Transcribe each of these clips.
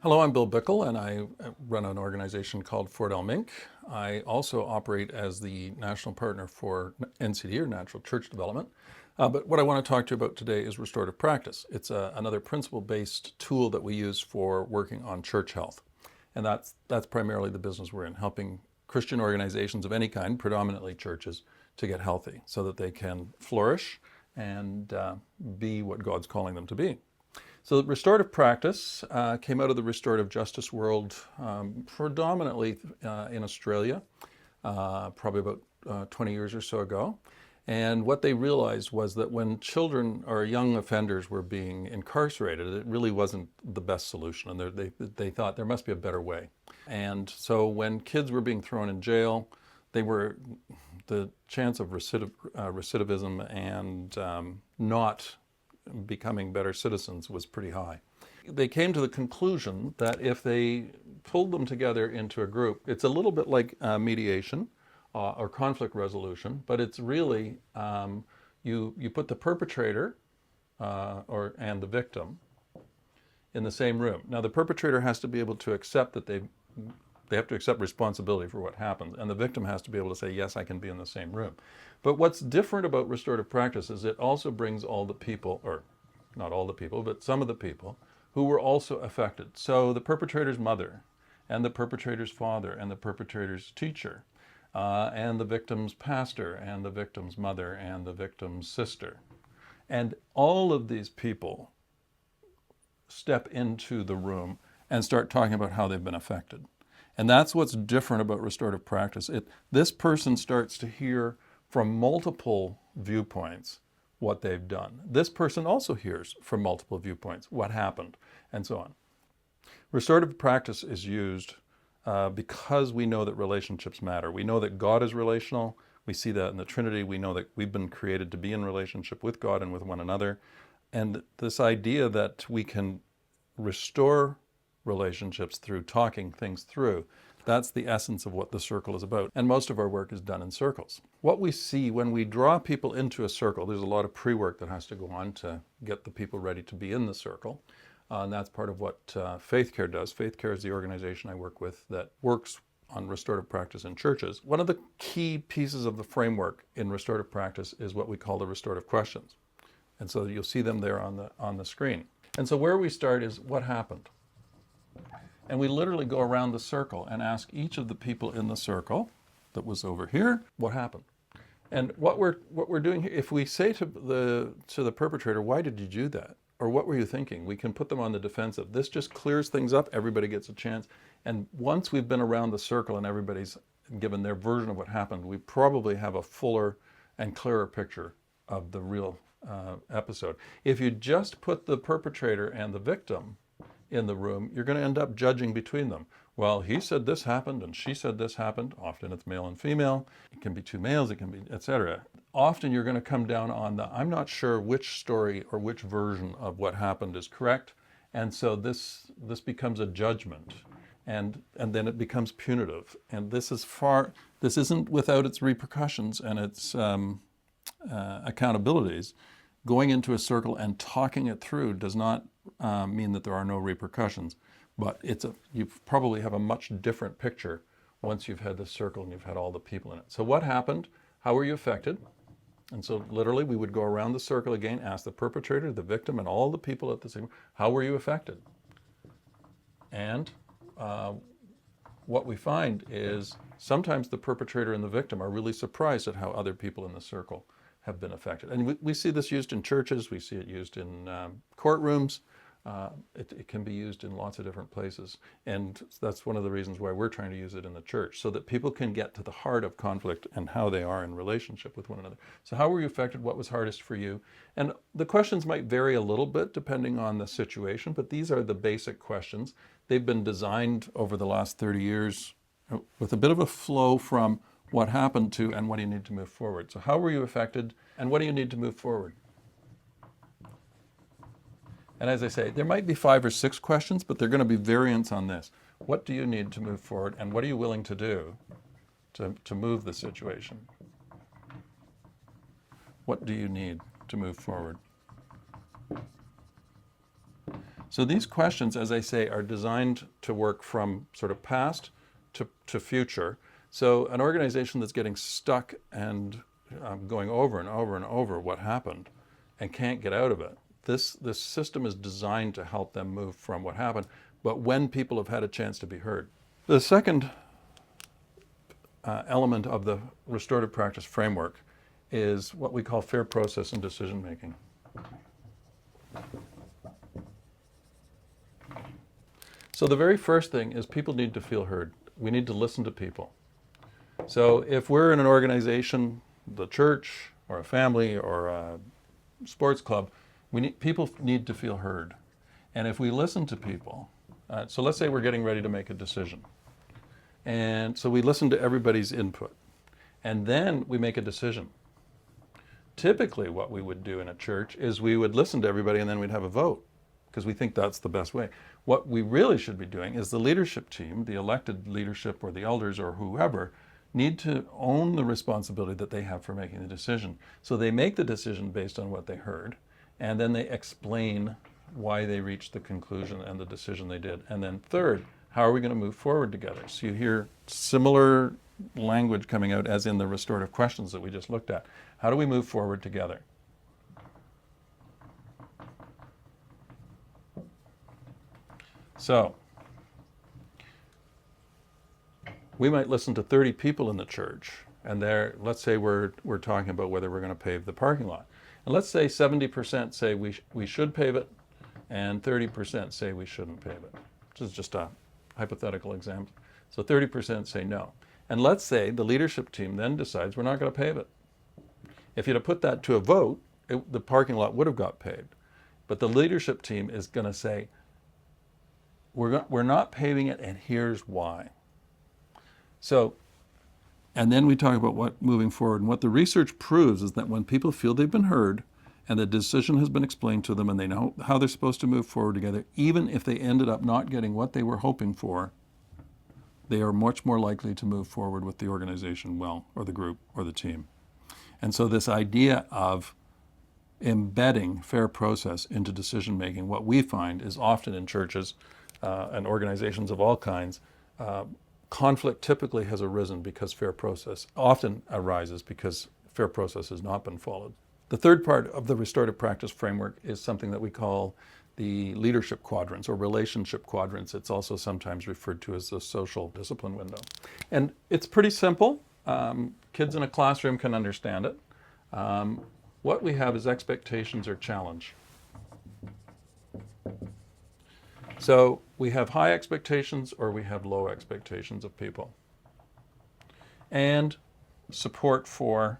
Hello, I'm Bill Bickle, and I run an organization called Fort Mink. I also operate as the national partner for NCD, or Natural Church Development. But what I want to talk to you about today is restorative practice. It's another principle-based tool that we use for working on church health. And that's primarily the business we're in, helping Christian organizations of any kind, predominantly churches, to get healthy so that they can flourish and be what God's calling them to be. So restorative practice came out of the restorative justice world predominantly in Australia, probably about 20 years or so ago. And what they realized was that when children or young offenders were being incarcerated, it really wasn't the best solution. And they thought there must be a better way. And so when kids were being thrown in jail, the chance of recidivism and not becoming better citizens was pretty high. They came to the conclusion that if they pulled them together into a group, it's a little bit like mediation or conflict resolution, but it's really you put the perpetrator and the victim in the same room. Now the perpetrator has to be able to accept that they have to accept responsibility for what happened, and the victim has to be able to say, yes, I can be in the same room. But what's different about restorative practice is it also brings all the people, or not all the people, but some of the people who were also affected. So the perpetrator's mother, and the perpetrator's father, and the perpetrator's teacher, and the victim's pastor, and the victim's mother, and the victim's sister. And all of these people step into the room and start talking about how they've been affected. And that's what's different about restorative practice. This person starts to hear from multiple viewpoints what they've done. This person also hears from multiple viewpoints what happened, and so on. Restorative practice is used because we know that relationships matter. We know that God is relational. We see that in the Trinity. We know that we've been created to be in relationship with God and with one another. And this idea that we can restore relationships through talking things through, that's the essence of what the circle is about. And most of our work is done in circles. What we see when we draw people into a circle, there's a lot of pre-work that has to go on to get the people ready to be in the circle. And that's part of what Faith Care does. Faith Care is the organization I work with that works on restorative practice in churches. One of the key pieces of the framework in restorative practice is what we call the restorative questions. And so you'll see them there on the screen. And so where we start is what happened? And we literally go around the circle and ask each of the people in the circle that was over here, what happened? And what we're doing here, if we say to the perpetrator, why did you do that? Or what were you thinking? We can put them on the defensive. This just clears things up. Everybody gets a chance. And once we've been around the circle and everybody's given their version of what happened, we probably have a fuller and clearer picture of the real episode. If you just put the perpetrator and the victim in the room, you're going to end up judging between them. Well, he said this happened and she said this happened. Often it's male and female. It can be two males, it can be etc. Often you're going to come down on the, I'm not sure which story or which version of what happened is correct. And so this becomes a judgment. And then it becomes punitive. And this isn't without its repercussions and its accountabilities. Going into a circle and talking it through does not mean that there are no repercussions, but you probably have a much different picture once you've had this circle and you've had all the people in it. So what happened? How were you affected? And so literally we would go around the circle again, ask the perpetrator, the victim, and all the people at the same, how were you affected? And what we find is sometimes the perpetrator and the victim are really surprised at how other people in the circle have been affected. And we see this used in churches, we see it used in courtrooms, it can be used in lots of different places. And that's one of the reasons why we're trying to use it in the church, so that people can get to the heart of conflict and how they are in relationship with one another. So how were you affected? What was hardest for you? And the questions might vary a little bit depending on the situation, but these are the basic questions. They've been designed over the last 30 years with a bit of a flow from what happened to and what do you need to move forward. So how were you affected and what do you need to move forward? And as I say, there might be 5 or 6 questions, but they're going to be variants on this. What do you need to move forward and what are you willing to do to move the situation? What do you need to move forward? So these questions, as I say, are designed to work from sort of past to future. So an organization that's getting stuck and going over and over and over what happened and can't get out of it, this system is designed to help them move from what happened, but when people have had a chance to be heard. The second element of the restorative practice framework is what we call fair process and decision making. So the very first thing is people need to feel heard. We need to listen to people. So if we're in an organization, the church or a family or a sports club, people need to feel heard. And if we listen to people, so let's say we're getting ready to make a decision. And so we listen to everybody's input. And then we make a decision. Typically what we would do in a church is we would listen to everybody and then we'd have a vote, because we think that's the best way. What we really should be doing is the leadership team, the elected leadership or the elders or whoever, need to own the responsibility that they have for making the decision. So they make the decision based on what they heard, and then they explain why they reached the conclusion and the decision they did. And then third, how are we going to move forward together? So you hear similar language coming out as in the restorative questions that we just looked at. How do we move forward together? So, we might listen to 30 people in the church, and let's say we're talking about whether we're going to pave the parking lot. And let's say 70% say we should pave it, and 30% say we shouldn't pave it. This is just a hypothetical example. So 30% say no. And let's say the leadership team then decides we're not going to pave it. If you'd have put that to a vote, the parking lot would have got paved. But the leadership team is going to say, we're not paving it, and here's why. So, and then we talk about what moving forward. And what the research proves is that when people feel they've been heard and the decision has been explained to them and they know how they're supposed to move forward together, even if they ended up not getting what they were hoping for, they are much more likely to move forward with the organization well, or the group, or the team. And so this idea of embedding fair process into decision making, what we find is often in churches and organizations of all kinds, conflict typically has arisen because fair process often arises because fair process has not been followed. The third part of the restorative practice framework is something that we call the leadership quadrants or relationship quadrants. It's also sometimes referred to as the social discipline window. And it's pretty simple. Kids in a classroom can understand it. What we have is expectations or challenge. So we have high expectations or we have low expectations of people. And support for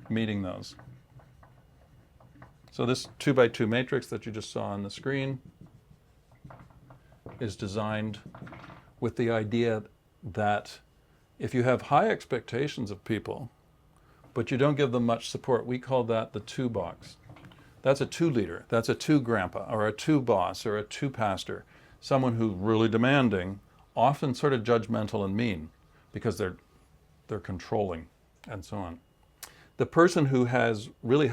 meeting those. So this 2x2 matrix that you just saw on the screen is designed with the idea that if you have high expectations of people, but you don't give them much support, we call that the two box. That's a two leader, that's a two grandpa, or a two boss, or a two pastor. Someone who's really demanding, often sort of judgmental and mean, because they're controlling, and so on. The person who has really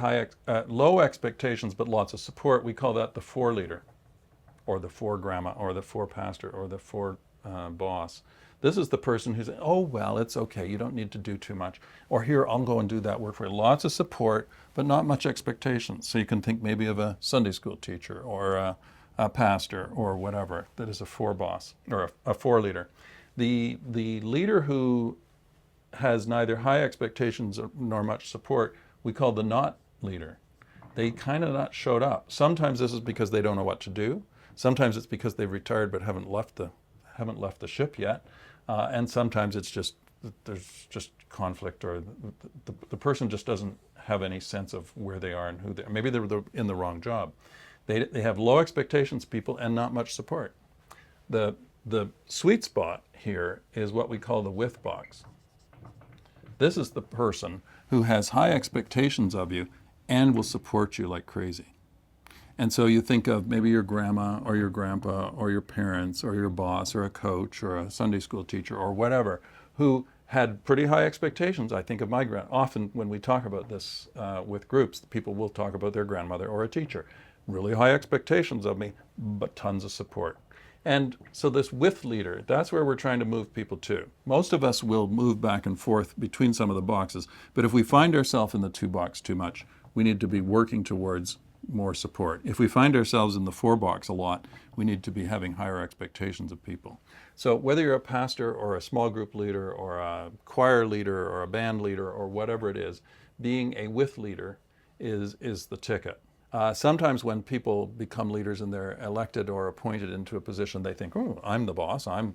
low expectations but lots of support, we call that the four leader, or the four grandma, or the four pastor, or the four boss. This is the person who's, oh, well, it's okay, you don't need to do too much. Or here, I'll go and do that work for you. Lots of support, but not much expectations. So you can think maybe of a Sunday school teacher, or a pastor, or whatever, that is a four boss, or a four leader. The leader who has neither high expectations nor much support, we call the not leader. They kind of not showed up. Sometimes this is because they don't know what to do. Sometimes it's because they've retired but haven't left the ship yet. And sometimes it's just, there's just conflict, or the person just doesn't have any sense of where they are and who they are. Maybe they're in the wrong job. They have low expectations, people, and not much support. The sweet spot here is what we call the with box. This is the person who has high expectations of you and will support you like crazy. And so you think of maybe your grandma or your grandpa or your parents or your boss or a coach or a Sunday school teacher or whatever, who had pretty high expectations. I think of my often when we talk about this with groups, people will talk about their grandmother or a teacher. Really high expectations of me, but tons of support. And so this with leader, that's where we're trying to move people to. Most of us will move back and forth between some of the boxes, but if we find ourselves in the 2 box too much, we need to be working towards more support. If we find ourselves in the 4 box a lot, we need to be having higher expectations of people. So whether you're a pastor or a small group leader or a choir leader or a band leader or whatever it is, being a with leader is the ticket. Sometimes when people become leaders and they're elected or appointed into a position, they think, oh, I'm the boss, I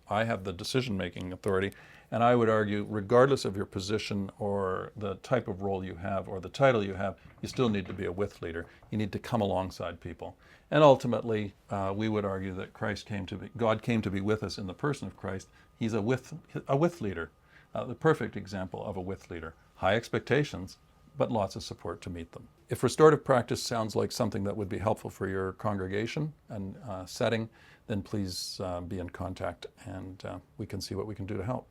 have the decision-making authority. And I would argue, regardless of your position or the type of role you have or the title you have, you still need to be a with leader. You need to come alongside people. And ultimately, we would argue that God came to be with us in the person of Christ. He's a with leader, the perfect example of a with leader. High expectations, but lots of support to meet them. If restorative practice sounds like something that would be helpful for your congregation and setting, then please be in contact and we can see what we can do to help.